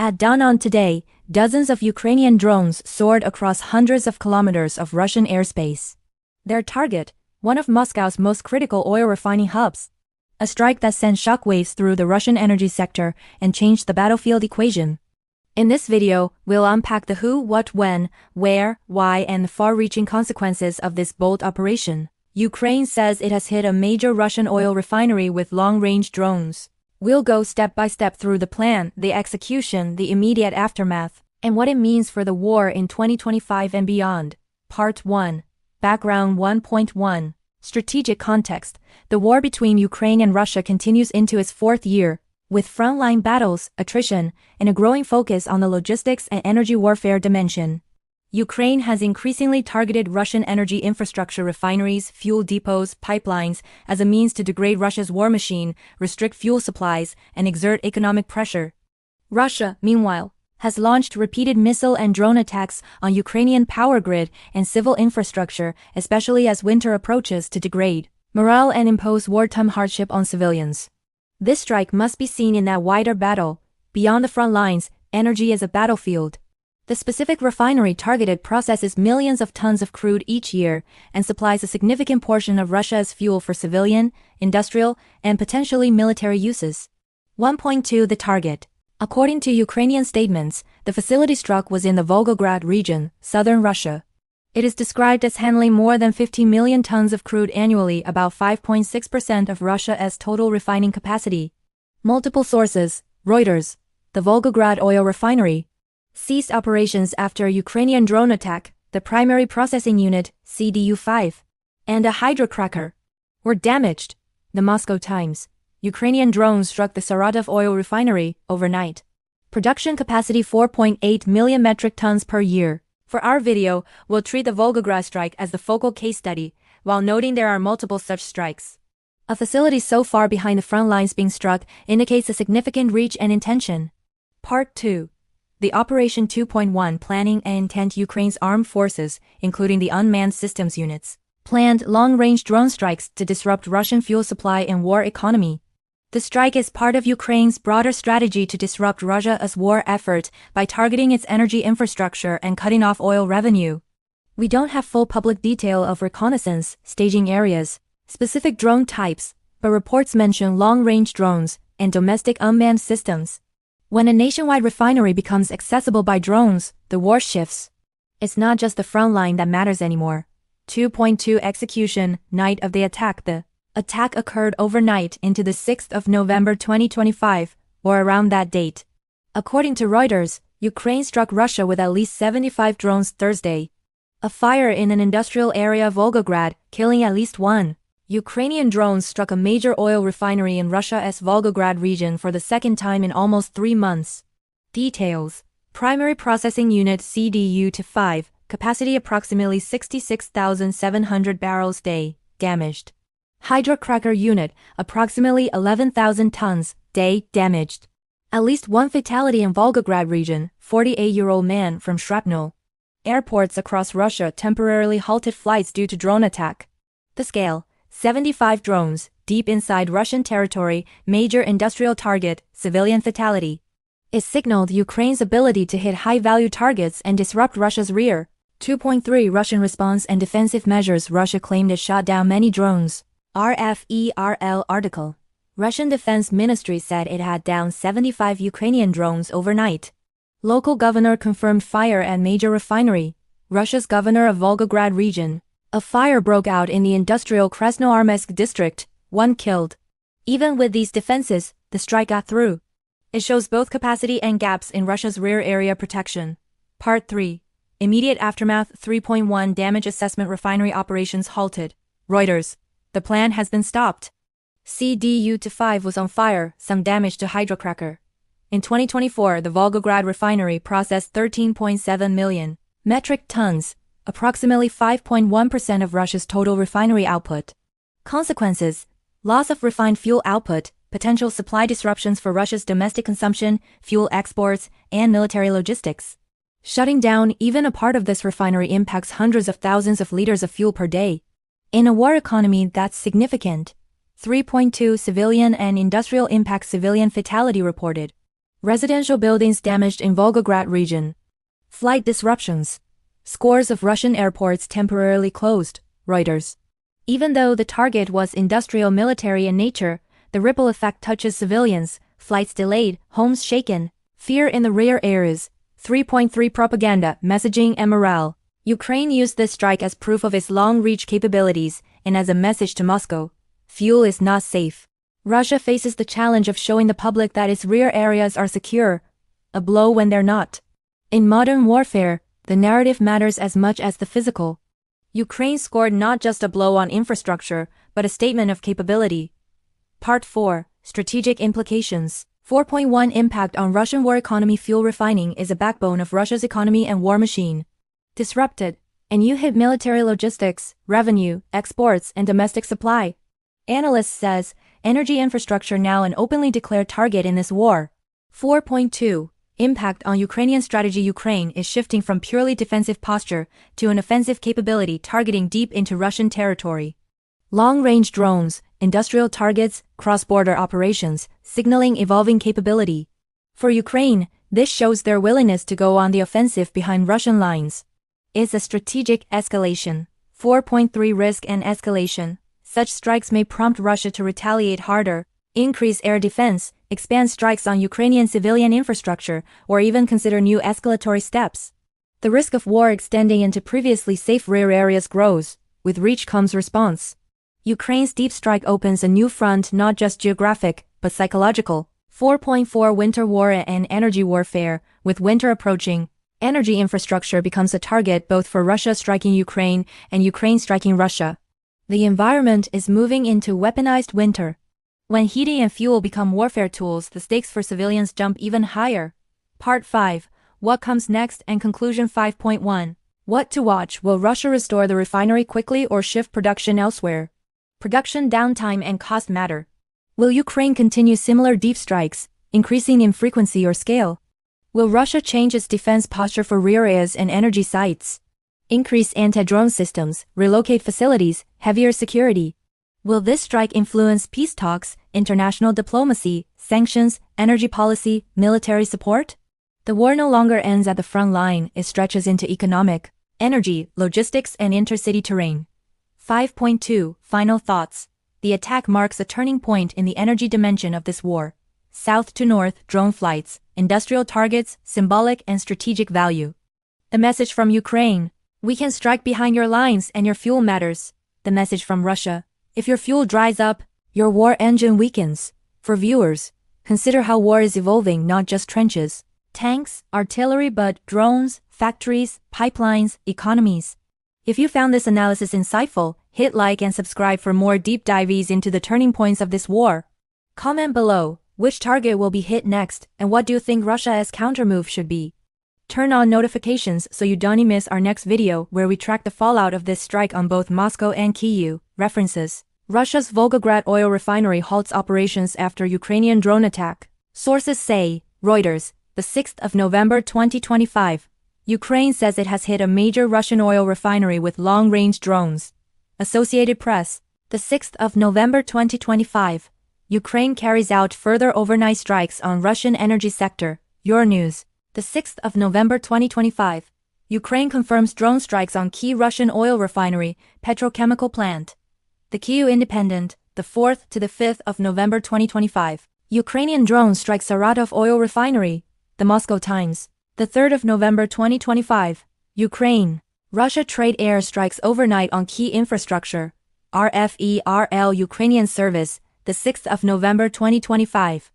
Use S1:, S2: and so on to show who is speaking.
S1: At dawn on today, dozens of Ukrainian drones soared across hundreds of kilometers of Russian airspace. Their target, one of Moscow's most critical oil refining hubs. A strike that sent shockwaves through the Russian energy sector and changed the battlefield equation. In this video, we'll unpack the who, what, when, where, why, and the far-reaching consequences of this bold operation. Ukraine says it has hit a major Russian oil refinery with long-range drones. We'll go step by step through the plan, the execution, the immediate aftermath, and what it means for the war in 2025 and beyond. Part 1. Background 1.1. Strategic context. The war between Ukraine and Russia continues into its fourth year, with frontline battles, attrition, and a growing focus on the logistics and energy warfare dimension. Ukraine has increasingly targeted Russian energy infrastructure, refineries, fuel depots, pipelines, as a means to degrade Russia's war machine, restrict fuel supplies, and exert economic pressure. Russia, meanwhile, has launched repeated missile and drone attacks on Ukrainian power grid and civil infrastructure, especially as winter approaches, to degrade morale and impose wartime hardship on civilians. This strike must be seen in that wider battle. Beyond the front lines, energy is a battlefield. The specific refinery targeted processes millions of tons of crude each year and supplies a significant portion of Russia's fuel for civilian, industrial, and potentially military uses. 1.2 The target. According to Ukrainian statements, the facility struck was in the Volgograd region, southern Russia. It is described as handling more than 50 million tons of crude annually, about 5.6% of Russia's total refining capacity. Multiple sources. Reuters. The Volgograd oil refinery ceased operations after a Ukrainian drone attack. The primary processing unit, CDU-5, and a hydrocracker were damaged. The Moscow Times. Ukrainian drones struck the Saratov oil refinery overnight. Production capacity 4.8 million metric tons per year. For our video, we'll treat the Volgograd strike as the focal case study, while noting there are multiple such strikes. A facility so far behind the front lines being struck indicates a significant reach and intention. Part 2. The Operation 2.1 Planning and Intent. Ukraine's armed forces, including the unmanned systems units, planned long-range drone strikes to disrupt Russian fuel supply and war economy. The strike is part of Ukraine's broader strategy to disrupt Russia's war effort by targeting its energy infrastructure and cutting off oil revenue. We don't have full public detail of reconnaissance, staging areas, specific drone types, but reports mention long-range drones and domestic unmanned systems. When a nationwide refinery becomes accessible by drones, the war shifts. It's not just the front line that matters anymore. 2.2 Execution. Night of the attack. The attack occurred overnight into the 6th of November 2025, or around that date. According to Reuters, Ukraine struck Russia with at least 75 drones Thursday. A fire in an industrial area of Volgograd, killing at least one. Ukrainian drones struck a major oil refinery in Russia's Volgograd region for the second time in almost 3 months. Details. Primary processing unit CDU-5, capacity approximately 66,700 barrels day, damaged. Hydrocracker unit, approximately 11,000 tons, day, damaged. At least one fatality in Volgograd region, 48-year-old man from shrapnel. Airports across Russia temporarily halted flights due to drone attack. The scale. 75 drones, deep inside Russian territory, major industrial target, civilian fatality. It signaled Ukraine's ability to hit high-value targets and disrupt Russia's rear. 2.3 Russian response and defensive measures. Russia claimed it shot down many drones. RFERL article. Russian Defense Ministry said it had downed 75 Ukrainian drones overnight. Local governor confirmed fire at major refinery. Russia's governor of Volgograd region. A fire broke out in the industrial Krasnoarmeysk district, 1 killed. Even with these defenses, the strike got through. It shows both capacity and gaps in Russia's rear area protection. Part 3. Immediate aftermath. 3.1 Damage assessment. Refinery operations halted. Reuters. The plan has been stopped. CDU-5 was on fire, some damage to hydrocracker. In 2024, the Volgograd refinery processed 13.7 million metric tons, approximately 5.1% of Russia's total refinery output. Consequences: loss of refined fuel output, potential supply disruptions for Russia's domestic consumption, fuel exports, and military logistics. Shutting down even a part of this refinery impacts hundreds of thousands of liters of fuel per day. In a war economy, that's significant. 3.2 Civilian and industrial impact. Civilian fatality reported. Residential buildings damaged in Volgograd region. Flight disruptions. Scores of Russian airports temporarily closed, Reuters. Even though the target was industrial military in nature, the ripple effect touches civilians, flights delayed, homes shaken, fear in the rear areas. 3.3 Propaganda, messaging and morale. Ukraine used this strike as proof of its long-reach capabilities and as a message to Moscow. Fuel is not safe. Russia faces the challenge of showing the public that its rear areas are secure, a blow when they're not. In modern warfare, the narrative matters as much as the physical. Ukraine scored not just a blow on infrastructure, but a statement of capability. Part 4. Strategic implications. 4.1 Impact on Russian war economy. Fuel refining is a backbone of Russia's economy and war machine. Disrupted, and you hit military logistics, revenue, exports, and domestic supply. Analyst says, energy infrastructure now an openly declared target in this war. 4.2 Impact on Ukrainian strategy. Ukraine is shifting from purely defensive posture to an offensive capability targeting deep into Russian territory. Long-range drones, industrial targets, cross-border operations, signaling evolving capability. For Ukraine, this shows their willingness to go on the offensive behind Russian lines. It's a strategic escalation. 4.3 Risk and escalation. Such strikes may prompt Russia to retaliate harder, increase air defense, expand strikes on Ukrainian civilian infrastructure, or even consider new escalatory steps. The risk of war extending into previously safe rear areas grows. With reach comes response. Ukraine's deep strike opens a new front, not just geographic, but psychological. 4.4 Winter war and energy warfare. With winter approaching, energy infrastructure becomes a target both for Russia striking Ukraine and Ukraine striking Russia. The environment is moving into weaponized winter. When heating and fuel become warfare tools, the stakes for civilians jump even higher. Part 5. What comes next and conclusion. 5.1 What to watch. Will Russia restore the refinery quickly or shift production elsewhere? Production downtime and cost matter. Will Ukraine continue similar deep strikes, increasing in frequency or scale? Will Russia change its defense posture for rear areas and energy sites? Increase anti-drone systems, relocate facilities, heavier security. Will this strike influence peace talks, international diplomacy, sanctions, energy policy, military support? The war no longer ends at the front line, it stretches into economic, energy, logistics, and intercity terrain. 5.2 Final thoughts. The attack marks a turning point in the energy dimension of this war. South to north, drone flights, industrial targets, symbolic and strategic value. The message from Ukraine. We can strike behind your lines and your fuel matters. The message from Russia. If your fuel dries up, your war engine weakens. For viewers, consider how war is evolving, not just trenches, tanks, artillery, but drones, factories, pipelines, economies. If you found this analysis insightful, hit like and subscribe for more deep dives into the turning points of this war. Comment below, which target will be hit next, and what do you think Russia's countermove should be? Turn on notifications so you don't miss our next video where we track the fallout of this strike on both Moscow and Kyiv. References. Russia's Volgograd oil refinery halts operations after Ukrainian drone attack. Sources say, Reuters, the 6th of November 2025. Ukraine says it has hit a major Russian oil refinery with long-range drones. Associated Press, the 6th of November 2025. Ukraine carries out further overnight strikes on Russian energy sector. Euronews, the 6th of November 2025. Ukraine confirms drone strikes on key Russian oil refinery, petrochemical plant. The Kyiv Independent, the 4th to the 5th of November 2025. Ukrainian drones strike Saratov oil refinery. The Moscow Times, the 3rd of November 2025. Ukraine. Russia trade air strikes overnight on key infrastructure. RFERL Ukrainian service, the 6th of November 2025.